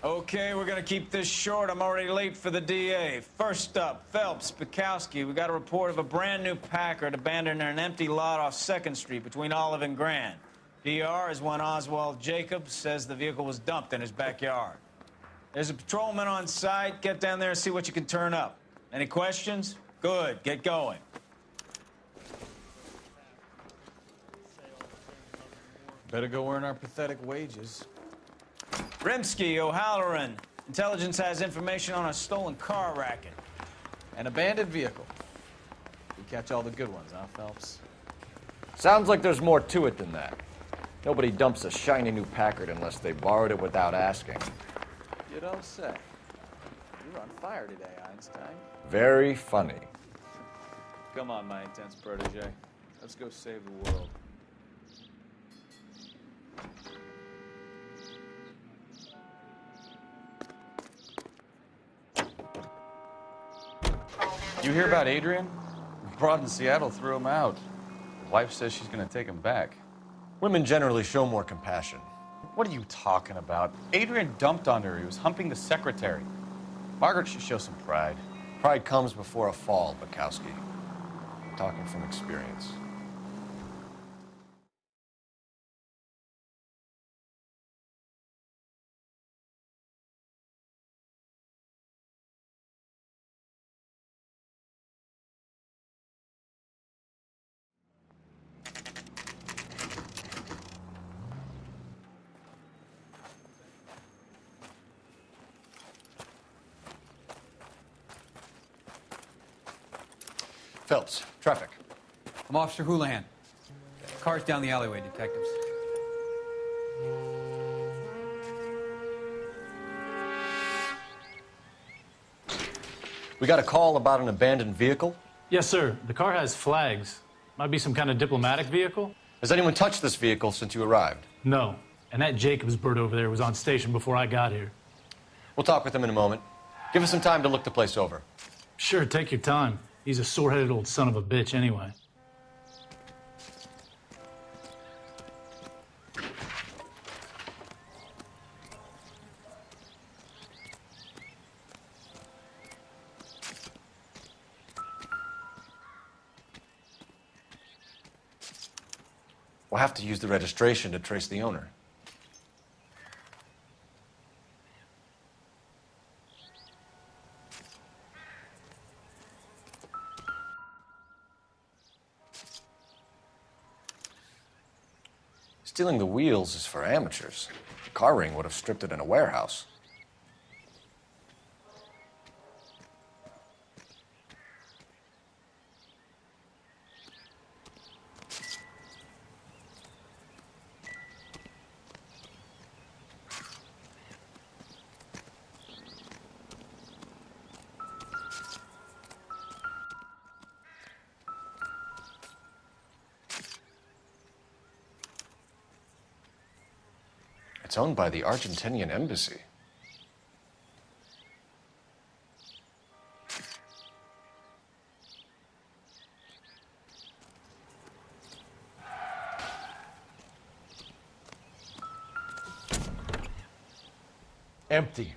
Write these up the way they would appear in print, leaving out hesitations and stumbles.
Okay, we're gonna keep this short. I'm already late for the DA. First up, Phelps, Bukowski. We got a report of a brand new Packard abandoned in an empty lot off 2nd Street between Olive and Grand. DR is one Oswald Jacobs, says the vehicle was dumped in his backyard. There's a patrolman on site. Get down there and see what you can turn up. Any questions? Good, get going. Better go earn our pathetic wages. Rimsky, O'Halloran. Intelligence has information on a stolen car racket. An abandoned vehicle. We catch all the good ones, huh, Phelps? Sounds like there's more to it than that. Nobody dumps a shiny new Packard unless they borrowed it without asking. You don't say. You're on fire today, Einstein. Very funny. Come on, my intense protege. Let's go save the world. You hear about Adrian? Broad in Seattle threw him out. The wife says she's gonna take him back. Women generally show more compassion. What are you talking about? Adrian dumped on her. He was humping the secretary. Margaret should show some pride. Pride comes before a fall, Bukowski. Talking from experience. Phelps, traffic. I'm Officer Houlihan. Car's down the alleyway, detectives. We got a call about an abandoned vehicle. Yes, sir. The car has flags. Might be some kind of diplomatic vehicle. Has anyone touched this vehicle since you arrived? No. And that Jacobs bird over there was on station before I got here. We'll talk with him in a moment. Give us some time to look the place over. Sure, take your time. He's a sore-headed old son of a bitch anyway. We'll have to use the registration to trace the owner. Stealing the wheels is for amateurs. The car ring would have stripped it in a warehouse. It's owned by the Argentinian embassy. Empty.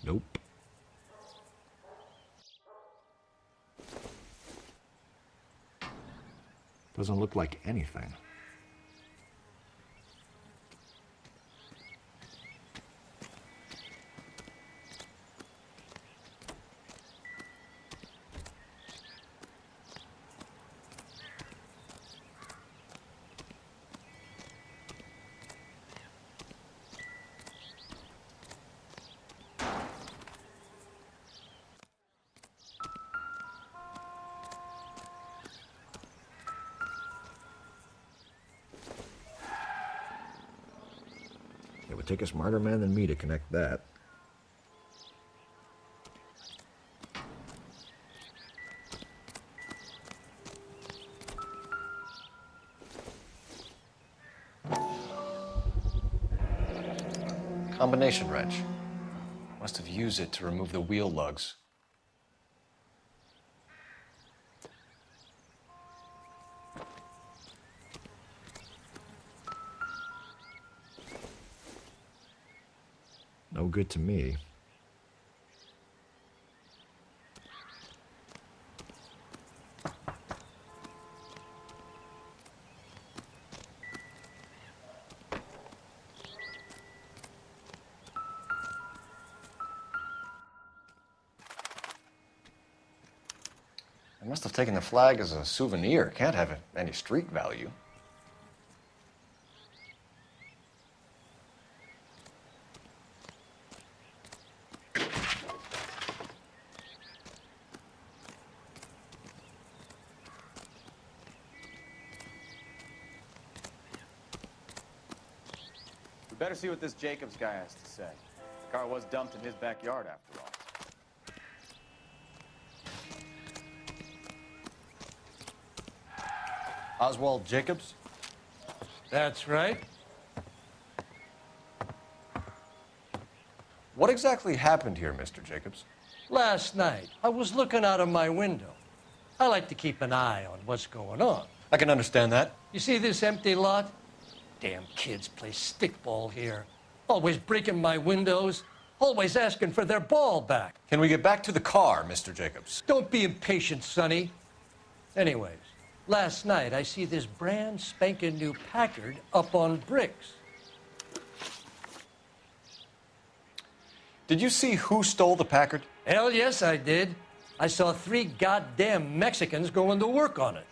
Nope. Doesn't look like anything. It'd take a smarter man than me to connect that. Combination wrench. Must have used it to remove the wheel lugs. No good to me. I must have taken the flag as a souvenir. Can't have any street value. We better see what this Jacobs guy has to say. The car was dumped in his backyard, after all. Oswald Jacobs? That's right. What exactly happened here, Mr. Jacobs? Last night, I was looking out of my window. I like to keep an eye on what's going on. I can understand that. You see this empty lot? Damn kids play stickball here. Always breaking my windows, always asking for their ball back. Can we get back to the car, Mr. Jacobs? Don't be impatient, Sonny. Anyways, last night I see this brand spanking new Packard up on bricks. Did you see who stole the Packard? Hell yes, I did. I saw 3 goddamn Mexicans going to work on it.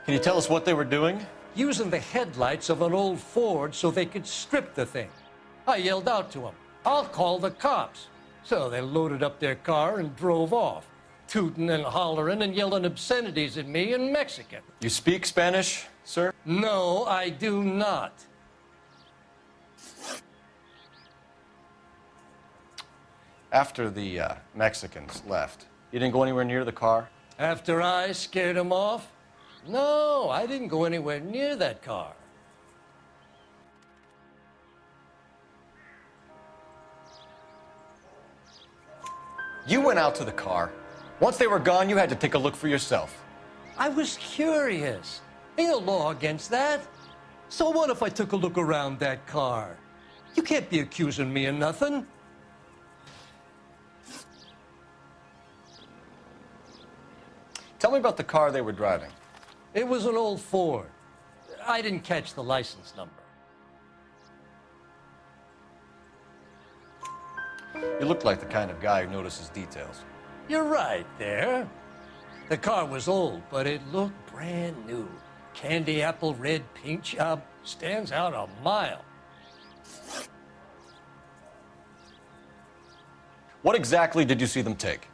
Can you tell us what they were doing? Using the headlights of an old Ford so they could strip the thing. I yelled out to them, "I'll call the cops." So they loaded up their car and drove off, tooting and hollering and yelling obscenities at me in Mexican. You speak Spanish, sir? No, I do not. After the Mexicans left, you didn't go anywhere near the car? After I scared them off? No, I didn't go anywhere near that car. You went out to the car. Once they were gone, you had to take a look for yourself. I was curious. Ain't no law against that. So what if I took a look around that car? You can't be accusing me of nothing. Tell me about the car they were driving. It was an old Ford. I didn't catch the license number. You look like the kind of guy who notices details. You're right there. The car was old, but it looked brand new. Candy apple red paint job stands out a mile. What exactly did you see them take?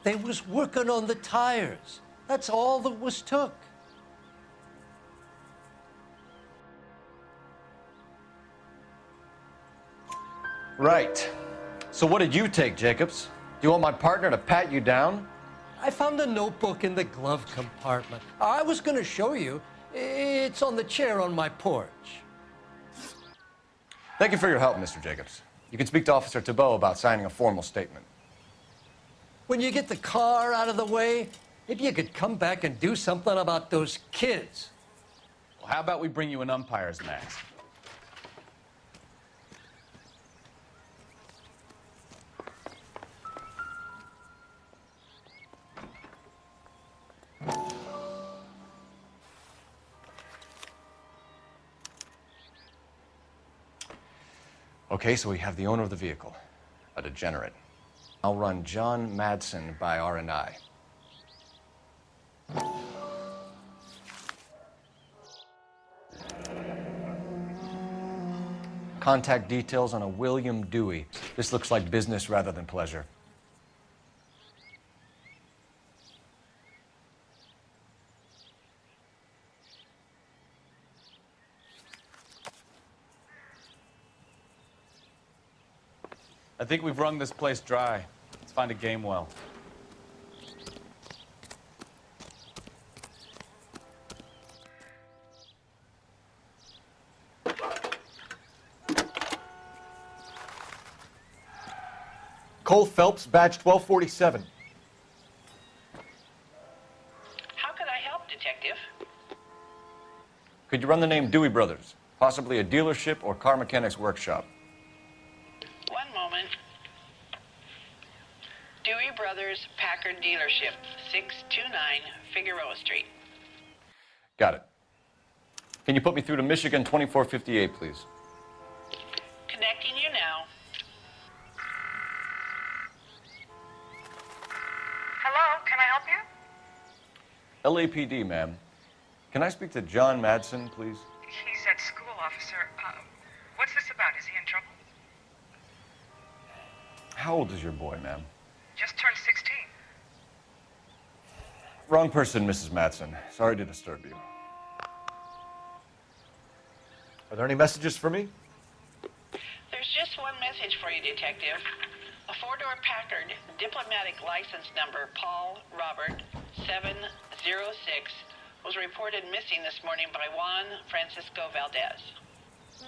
They was working on the tires. That's all that was took. Right. So what did you take, Jacobs? Do you want my partner to pat you down? I found a notebook in the glove compartment. I was going to show you. It's on the chair on my porch. Thank you for your help, Mr. Jacobs. You can speak to Officer Thibault about signing a formal statement. When you get the car out of the way, maybe you could come back and do something about those kids. Well, how about we bring you an umpire's mask? Okay, so we have the owner of the vehicle, a degenerate. I'll run John Madsen by R&I. Contact details on a William Dewey. This looks like business rather than pleasure. I think we've wrung this place dry. Let's find a game well. Cole Phelps, badge 1247. How can I help, Detective? Could you run the name Dewey Brothers? Possibly a dealership or car mechanics workshop. One moment. Dewey Brothers Packard Dealership, 629 Figueroa Street. Got it. Can you put me through to Michigan 2458, please? Connecting you now. Hello, can I help you? LAPD, ma'am. Can I speak to John Madsen, please? He's at school, officer. What's this about? Is he in trouble? How old is your boy, ma'am? Just turned 16. Wrong person, Mrs. Madsen. Sorry to disturb you. Are there any messages for me? There's just one message for you, Detective. A four-door Packard, diplomatic license number Paul Robert 706, was reported missing this morning by Juan Francisco Valdez.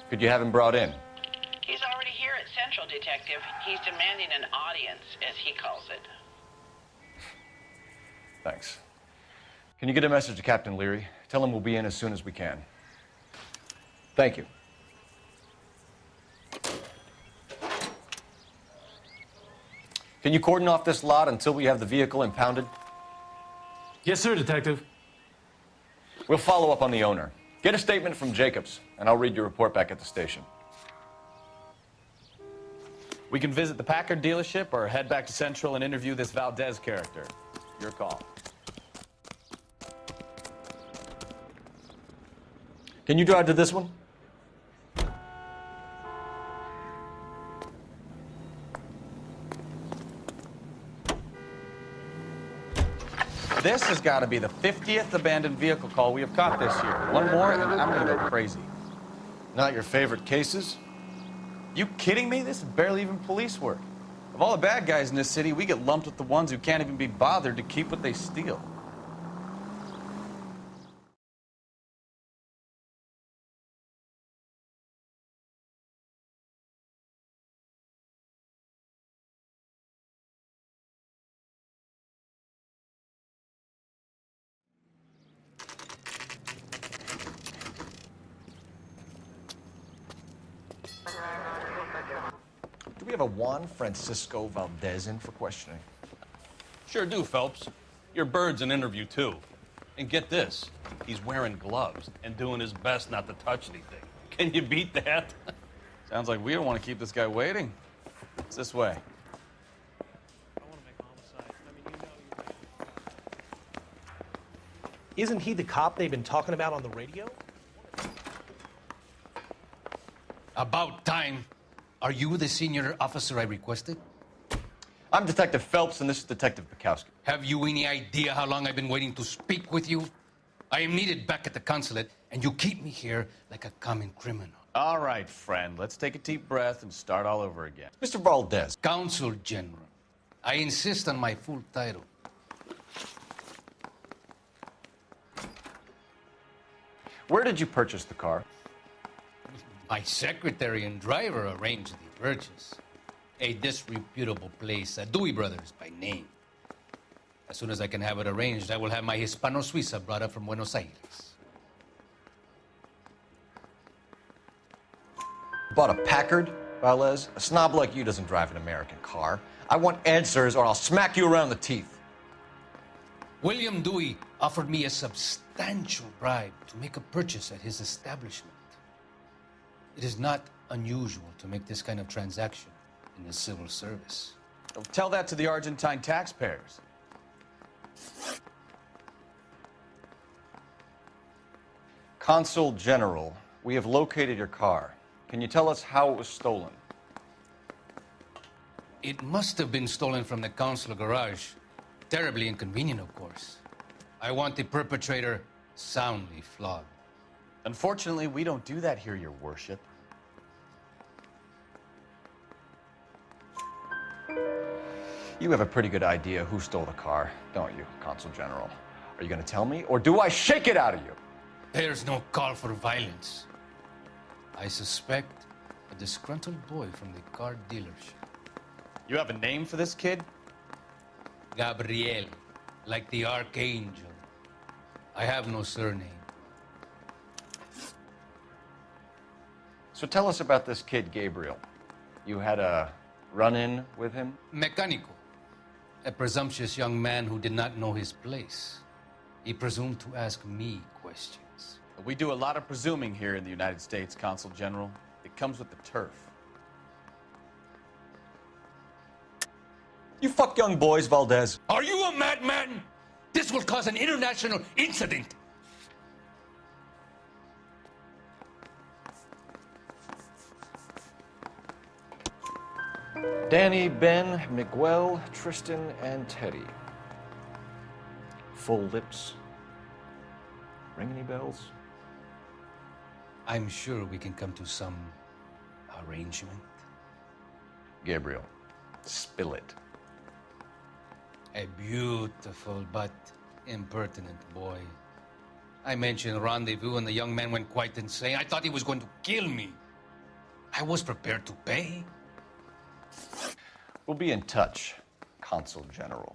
Could you have him brought in? He's already here at Central, Detective. He's demanding an audience, as he calls it. Thanks. Can you get a message to Captain Leary? Tell him we'll be in as soon as we can. Thank you. Can you cordon off this lot until we have the vehicle impounded? Yes, sir, Detective. We'll follow up on the owner. Get a statement from Jacobs, and I'll read your report back at the station. We can visit the Packard dealership or head back to Central and interview this Valdez character. Your call. Can you drive to this one? This has got to be the 50th abandoned vehicle call we have caught this year. One more and I'm going to go crazy. Not your favorite cases? You kidding me? This is barely even police work. Of all the bad guys in this city, we get lumped with the ones who can't even be bothered to keep what they steal. Do we have a Juan Francisco Valdez in for questioning? Sure do, Phelps. Your bird's an interview, too. And get this, he's wearing gloves and doing his best not to touch anything. Can you beat that? Sounds like we don't want to keep this guy waiting. It's this way. Isn't he the cop they've been talking about on the radio? About time. Are you the senior officer I requested? I'm Detective Phelps, and this is Detective Bukowski. Have you any idea how long I've been waiting to speak with you? I am needed back at the consulate, and you keep me here like a common criminal. All right, friend. Let's take a deep breath and start all over again. Mr. Valdez. Consul General. I insist on my full title. Where did you purchase the car? My secretary and driver arranged the purchase. A disreputable place, Dewey Brothers by name. As soon as I can have it arranged, I will have my Hispano Suiza brought up from Buenos Aires. Bought a Packard, Valdez? A snob like you doesn't drive an American car. I want answers or I'll smack you around the teeth. William Dewey offered me a substantial bribe to make a purchase at his establishment. It is not unusual to make this kind of transaction in the civil service. Tell that to the Argentine taxpayers. Consul General, we have located your car. Can you tell us how it was stolen? It must have been stolen from the consular garage. Terribly inconvenient, of course. I want the perpetrator soundly flogged. Unfortunately, we don't do that here, Your Worship. You have a pretty good idea who stole the car, don't you, Consul General? Are you going to tell me, or do I shake it out of you? There's no call for violence. I suspect a disgruntled boy from the car dealership. You have a name for this kid? Gabriel, like the archangel. I have no surname. So tell us about this kid, Gabriel. You had a run-in with him? Mecánico. A presumptuous young man who did not know his place. He presumed to ask me questions. We do a lot of presuming here in the United States, Consul General. It comes with the turf. You fuck young boys, Valdez. Are you a madman? This will cause an international incident. Danny, Ben, Miguel, Tristan, and Teddy. Full lips. Ring any bells? I'm sure we can come to some arrangement. Gabriel, spill it. A beautiful but impertinent boy. I mentioned rendezvous and the young man went quite insane. I thought he was going to kill me. I was prepared to pay. We'll be in touch, Consul General.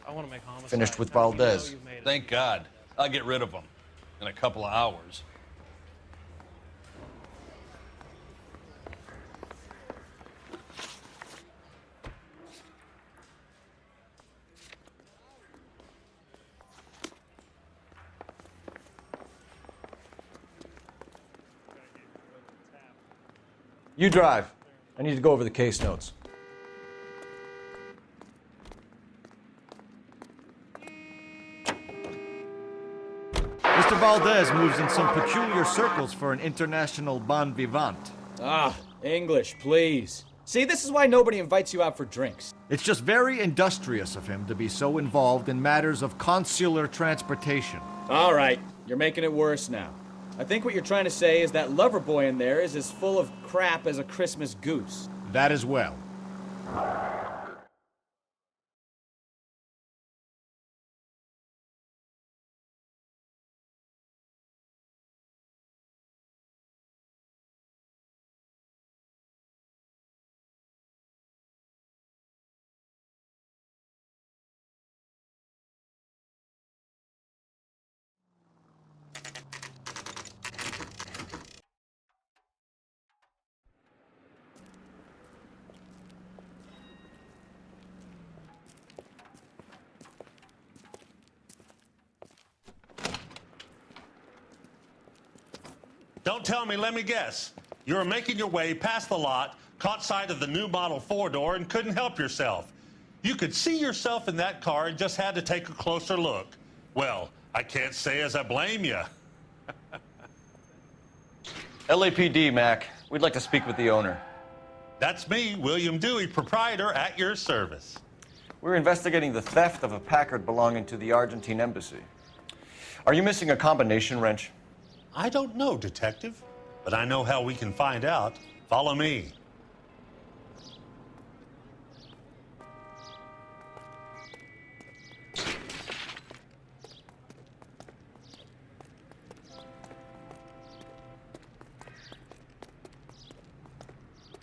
I want to make homicide. Finished with Now, you know Valdez. you've made it. Thank God. I'll get rid of him in a couple of hours. You drive. I need to go over the case notes. Mr. Valdez moves in some peculiar circles for an international bon vivant. Ah, English, please. See, this is why nobody invites you out for drinks. It's just very industrious of him to be so involved in matters of consular transportation. All right, you're making it worse now. I think what you're trying to say is that lover boy in there is as full of crap as a Christmas goose. That as well. Don't tell me, let me guess. You were making your way past the lot, caught sight of the new model four-door, and couldn't help yourself. You could see yourself in that car and just had to take a closer look. Well, I can't say as I blame you. LAPD, Mac. We'd like to speak with the owner. That's me, William Dewey, proprietor, at your service. We're investigating the theft of a Packard belonging to the Argentine embassy. Are you missing a combination wrench? I don't know, Detective, but I know how we can find out. Follow me.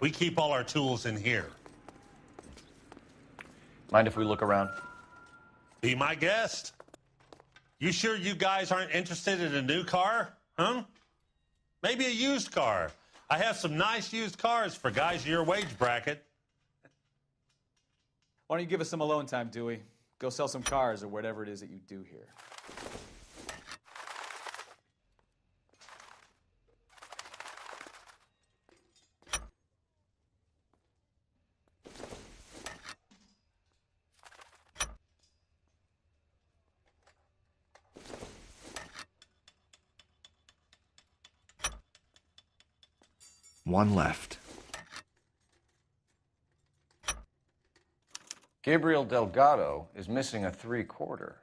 We keep all our tools in here. Mind if we look around? Be my guest. You sure you guys aren't interested in a new car? Huh? Maybe a used car. I have some nice used cars for guys in your wage bracket. Why don't you give us some alone time, Dewey? Go sell some cars or whatever it is that you do here. One left. Gabriel Delgado is missing a 3/4.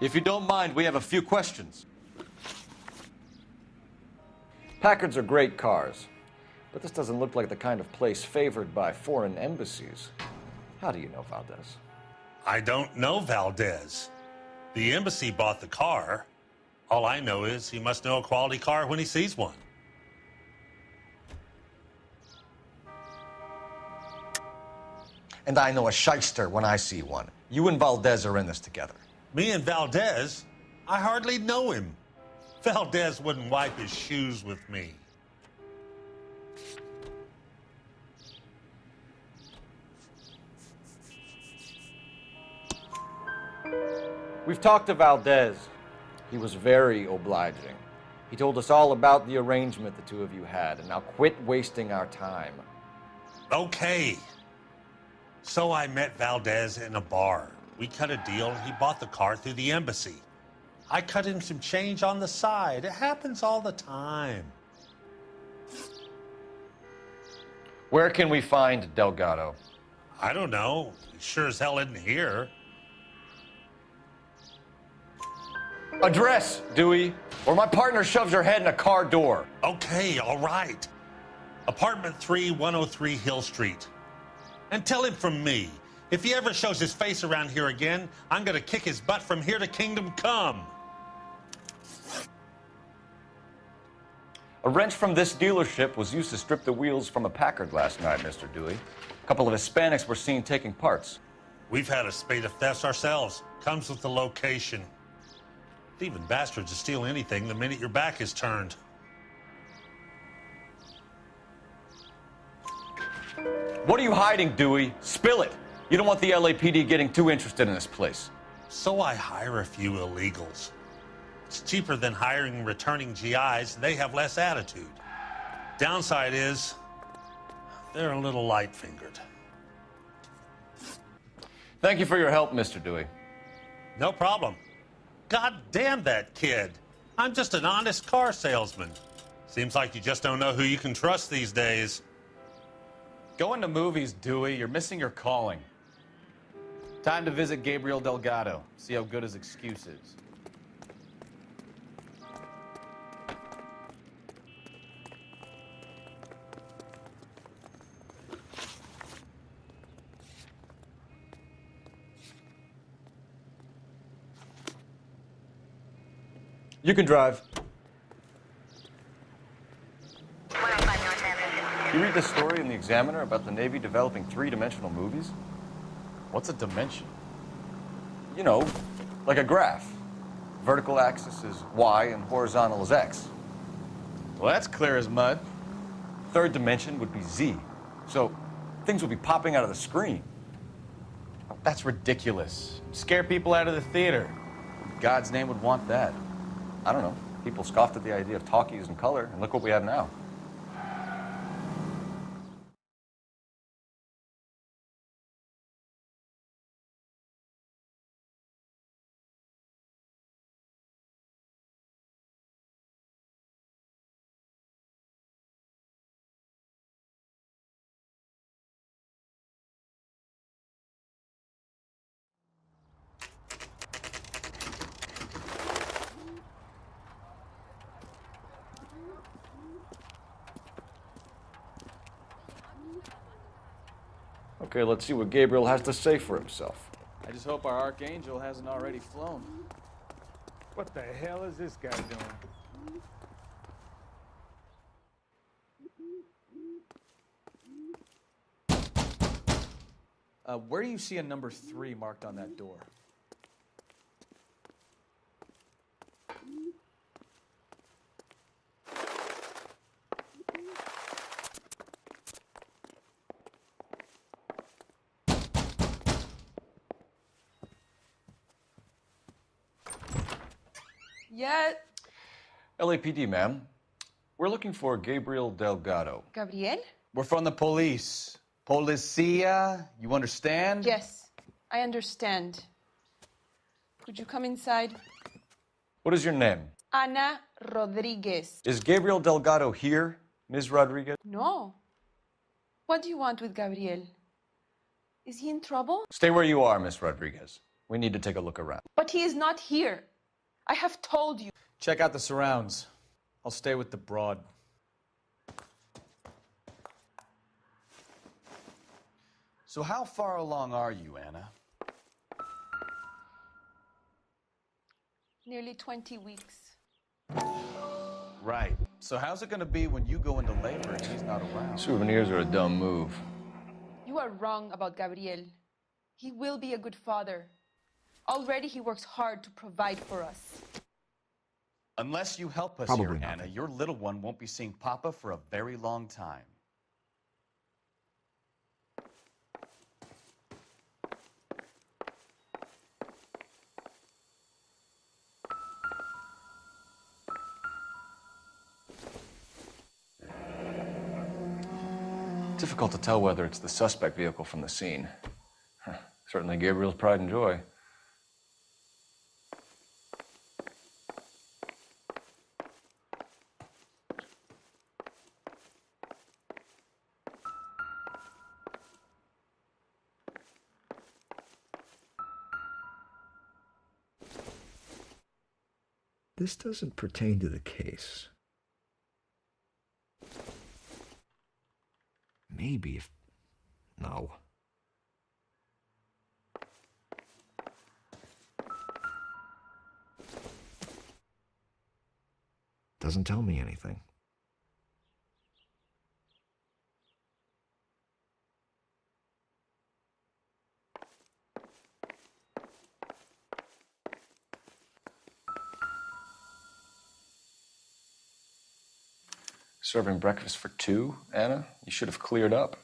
If you don't mind, we have a few questions. Packards are great cars, but this doesn't look like the kind of place favored by foreign embassies. How do you know Valdez? I don't know Valdez. The embassy bought the car. All I know is he must know a quality car when he sees one. And I know a shyster when I see one. You and Valdez are in this together. Me and Valdez? I hardly know him. Valdez wouldn't wipe his shoes with me. We've talked to Valdez. He was very obliging. He told us all about the arrangement the two of you had, and now quit wasting our time. Okay. So I met Valdez in a bar. We cut a deal, and he bought the car through the embassy. I cut him some change on the side. It happens all the time. Where can we find Delgado? I don't know. He sure as hell isn't here. Address, Dewey, or my partner shoves your head in a car door. Okay, all right. Apartment 3, 103 Hill Street. And tell him from me, if he ever shows his face around here again, I'm gonna kick his butt from here to Kingdom Come. A wrench from this dealership was used to strip the wheels from a Packard last night, Mr. Dewey. A couple of Hispanics were seen taking parts. We've had a spate of thefts ourselves. Comes with the location. Thieving bastards will steal anything the minute your back is turned. What are you hiding, Dewey? Spill it. You don't want the LAPD getting too interested in this place. So I hire a few illegals. It's cheaper than hiring returning GIs. They have less attitude. Downside is, they're a little light-fingered. Thank you for your help, Mr. Dewey. No problem. God damn that kid. I'm just an honest car salesman. Seems like you just don't know who you can trust these days. Going to movies, Dewey. You're missing your calling. Time to visit Gabriel Delgado. See how good his excuse is. You can drive. You read this story in the Examiner about the Navy developing three-dimensional movies? What's a dimension? You know, like a graph. Vertical axis is Y and horizontal is X. Well, that's clear as mud. Third dimension would be Z. So things would be popping out of the screen. That's ridiculous. Scare people out of the theater. God's name would want that. I don't know. People scoffed at the idea of talkies in color, and look what we have now. Okay, let's see what Gabriel has to say for himself. I just hope our archangel hasn't already flown. What the hell is this guy doing? Where do you see a number 3 marked on that door? Yeah. LAPD, ma'am. We're looking for Gabriel Delgado. Gabriel? We're from the police. Policia, you understand? Yes, I understand. Could you come inside? What is your name? Ana Rodriguez. Is Gabriel Delgado here, Ms. Rodriguez? No. What do you want with Gabriel? Is he in trouble? Stay where you are, Miss Rodriguez. We need to take a look around. But he is not here. I have told you. Check out the surrounds. I'll stay with the broad. So how far along are you, Anna? Nearly 20 weeks. Right. So how's it gonna be when you go into labor and he's not around? Souvenirs are a dumb move. You are wrong about Gabriel. He will be a good father. Already he works hard to provide for us. Unless you help us Probably here, not. Anna, your little one won't be seeing Papa for a very long time. Difficult to tell whether it's the suspect vehicle from the scene. Certainly Gabriel's pride and joy. This doesn't pertain to the case. Maybe if... No. Doesn't tell me anything. Serving breakfast for two, Anna? You should have cleared up.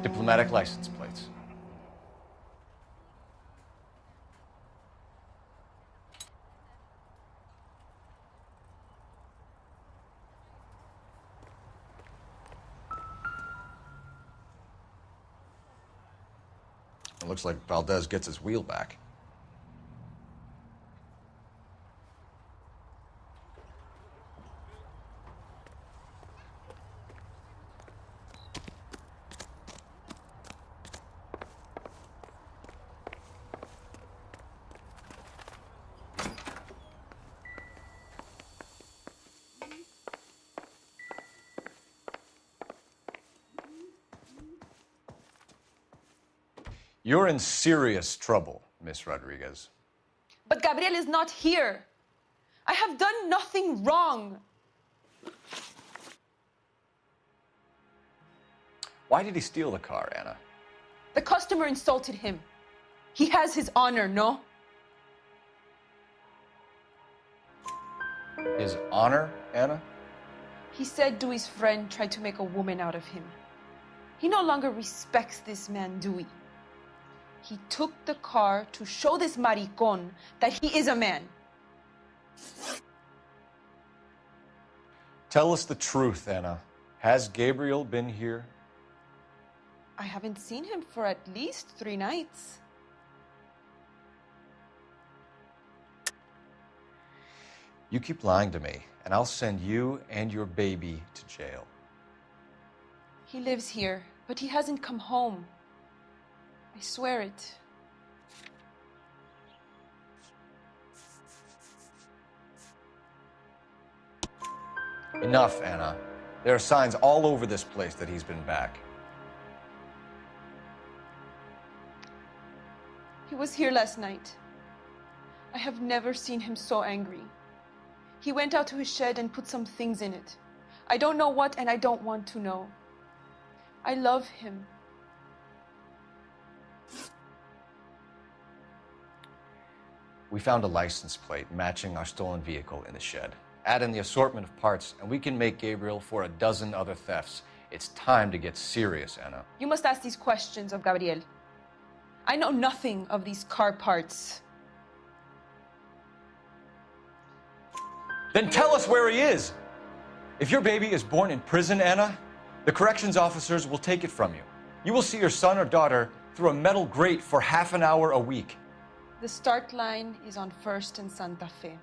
Diplomatic license plates. It looks like Valdez gets his wheel back. You're in serious trouble, Miss Rodriguez. But Gabriel is not here. I have done nothing wrong. Why did he steal the car, Anna? The customer insulted him. He has his honor, no? His honor, Anna? He said Dewey's friend tried to make a woman out of him. He no longer respects this man, Dewey. He took the car to show this maricón that he is a man. Tell us the truth, Anna. Has Gabriel been here? I haven't seen him for at least 3 nights. You keep lying to me, and I'll send you and your baby to jail. He lives here, but he hasn't come home. I swear it. Enough, Anna. There are signs all over this place that he's been back. He was here last night. I have never seen him so angry. He went out to his shed and put some things in it. I don't know what, and I don't want to know. I love him. We found a license plate matching our stolen vehicle in the shed. Add in the assortment of parts, and we can make Gabriel for a dozen other thefts. It's time to get serious, Anna. You must ask these questions of Gabriel. I know nothing of these car parts. Then tell us where he is! If your baby is born in prison, Anna, the corrections officers will take it from you. You will see your son or daughter through a metal grate for half an hour a week. The start line is on 1st and Santa Fe.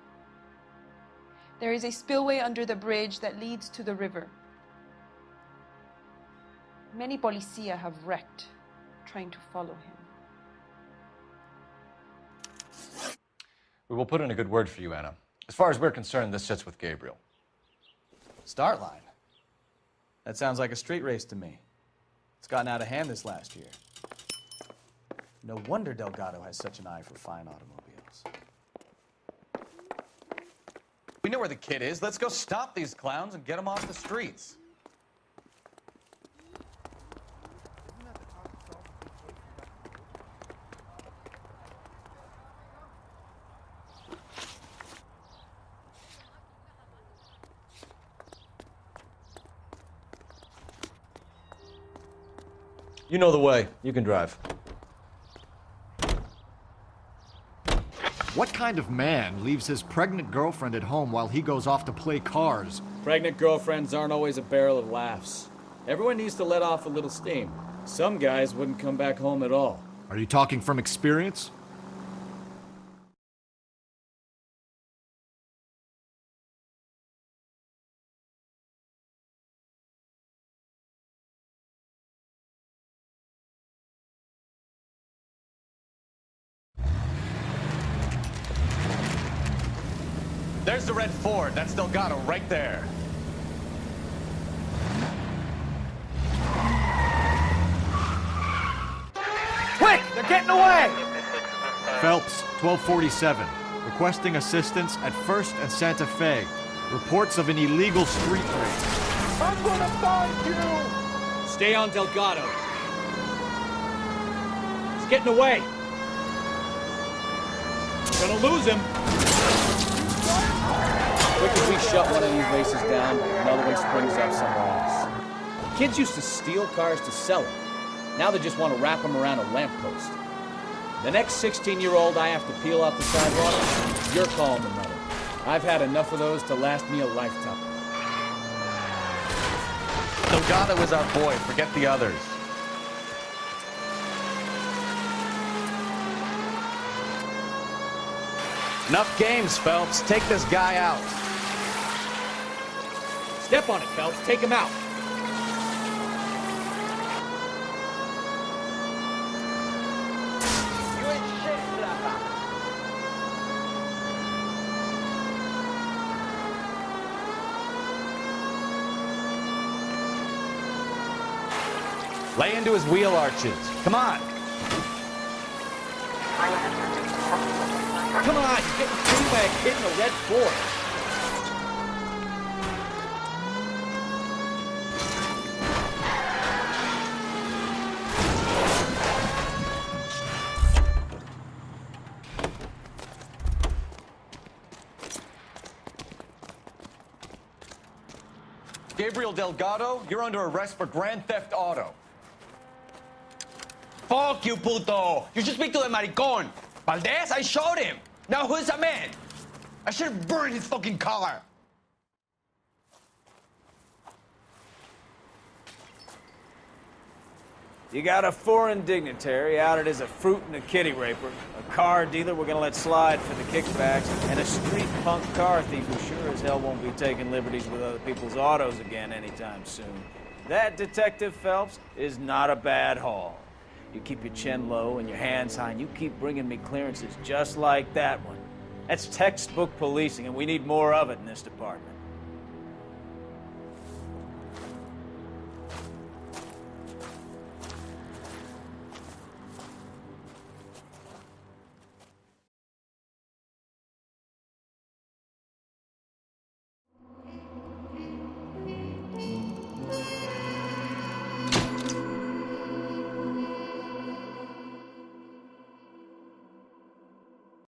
There is a spillway under the bridge that leads to the river. Many policia have wrecked trying to follow him. We will put in a good word for you, Anna. As far as we're concerned, this sits with Gabriel. Start line? That sounds like a street race to me. It's gotten out of hand this last year. No wonder Delgado has such an eye for fine automobiles. We know where the kid is. Let's go stop these clowns and get them off the streets. You know the way. You can drive. What kind of man leaves his pregnant girlfriend at home while he goes off to play cars? Pregnant girlfriends aren't always a barrel of laughs. Everyone needs to let off a little steam. Some guys wouldn't come back home at all. Are you talking from experience? There's the red Ford. That's Delgado right there. Quick! They're getting away! Phelps, 1247. Requesting assistance at 1st and Santa Fe. Reports of an illegal street race. I'm gonna find you! Stay on Delgado. He's getting away. Gonna lose him. Quick as we shut one of these races down, another one springs up somewhere else. Kids used to steal cars to sell them. Now they just want to wrap them around a lamppost. The next 16-year-old I have to peel off the sidewalk, you're calling the mother. I've had enough of those to last me a lifetime. Delgado is our boy. Forget the others. Enough games, Phelps. Take this guy out. Step on it, Phelps. Take him out. Lay into his wheel arches. Come on. Come on, you're getting chased by a kid in a red Ford. Gabriel Delgado, you're under arrest for grand theft auto. Fuck you, puto! You should speak to the maricón. Valdez, I showed him. Now who's the man? I should have burned his fucking car. You got a foreign dignitary outed as a fruit and a kitty raper, a car dealer we're gonna let slide for the kickbacks, and a street punk car thief who sure as hell won't be taking liberties with other people's autos again anytime soon. That, Detective Phelps, is not a bad haul. You keep your chin low and your hands high, and you keep bringing me clearances just like that one. That's textbook policing, and we need more of it in this department.